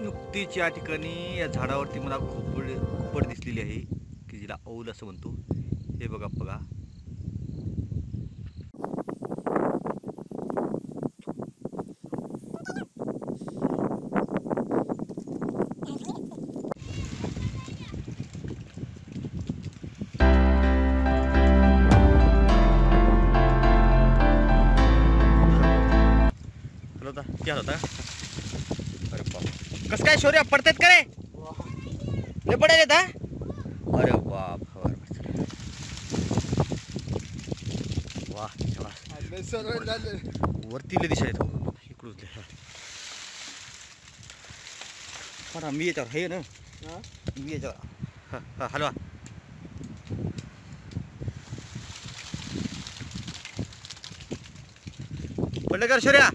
नुकतीच या ठिकाणी या झाडावरती मला खोपड दिसलेली आहे की जिला औल असं म्हणतो. हे बघा बघा. क्या होता अरे बाप कस काय शौर्य पडतात का रे लय पडायला येत. अरे बाप वाह वरती लय दिशा येतो इकडून पण मी याच्यावर हे ना मी याच्यावर हलवा पडलं का शौर्या.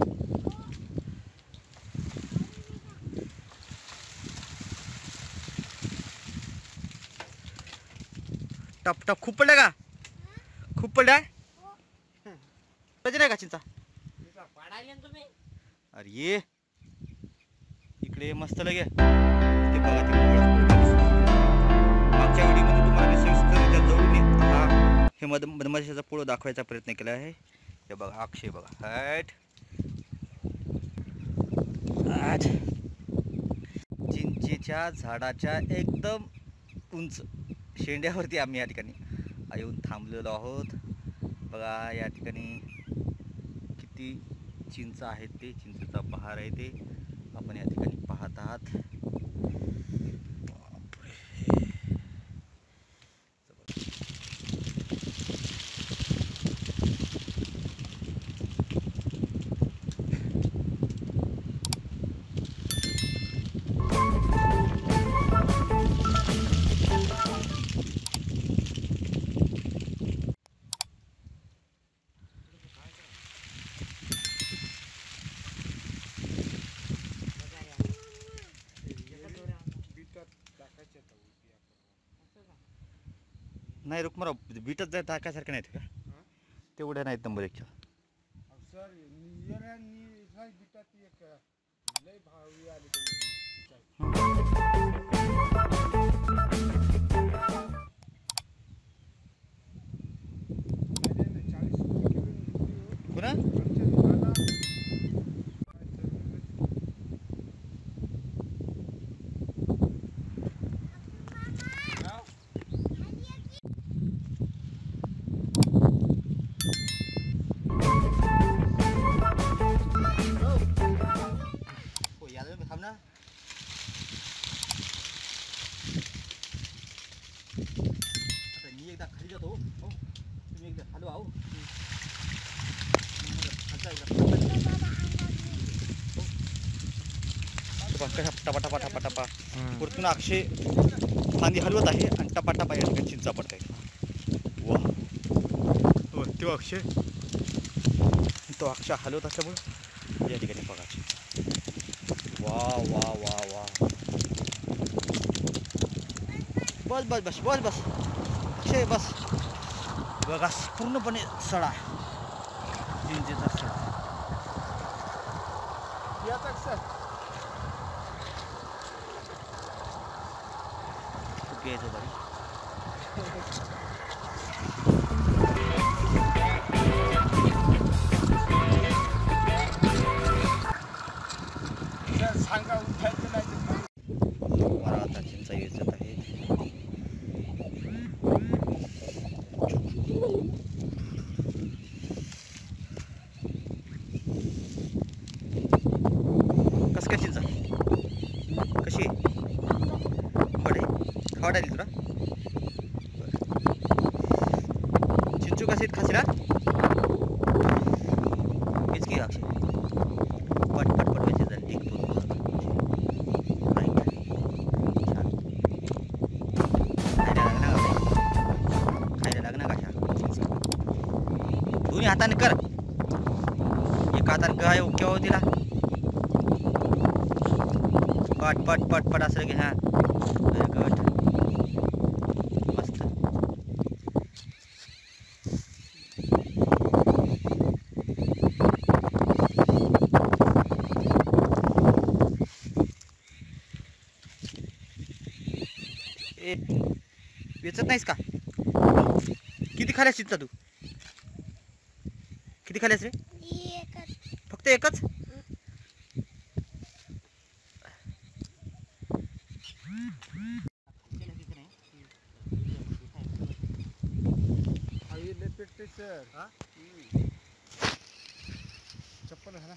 टप टप खूप पडलं का खूप पडलाय नाही का चिंचा. अरे ये इकडे मस्त लगे ते बघा ते मागच्या व्हिडिओमध्ये तुम्हाला सविस्तररित्या जवळून हे मधमाशाचा पोळं दाखवायचा प्रयत्न केला आहे. हे बघा अक्षय बघा हट चिंचेच्या झाडाच्या एकदम उंच शेंड्यावरती आम्ही या ठिकाणी येऊन थांबलेलो आहोत. बघा या ठिकाणी किती चिंच आहेत ते चिंचेचा बहार आहे ते आपण या ठिकाणी पाहत आहात. नाही रुक्मराव बीटच जाय टाकायसारखं नाहीत का तेवढ्या नाहीत नंबर 1च्या. पुन्हा टपाटपा वरतून अक्षय फांदी हलवत आहे आणि टपाटपा या ठिकाणी चिंचा पडत आहे. वा तो अक्षय हलवत असल्यामुळे या ठिकाणी बघा. वा वा वा वा बस बस बस बस बस अक्षय बस. बघा पूर्णपणे सडा चिंचेचा सडा प्यायचं बारी. सांगा उठायचं नाही मला आता चिंचा येत आहे. कस काय चिंचा कशी बडे खावडा दिली तुला. चिंचू कशी खाशीला हेच की अक्षय पट पट पट व्हायचे झाले टिकतो. खायला लागणार कशा दोन्ही हाताने कर. एका हाताने काय केव्हा तिला पट पट पट पट असं की. हां व्हेरी गुड मस्त. ए वेचत नाहीस का. किती खाल्यास चिंचा तू. किती खाल्यास रे. फक्त एकच. पेटते सर. चप्पल है ना.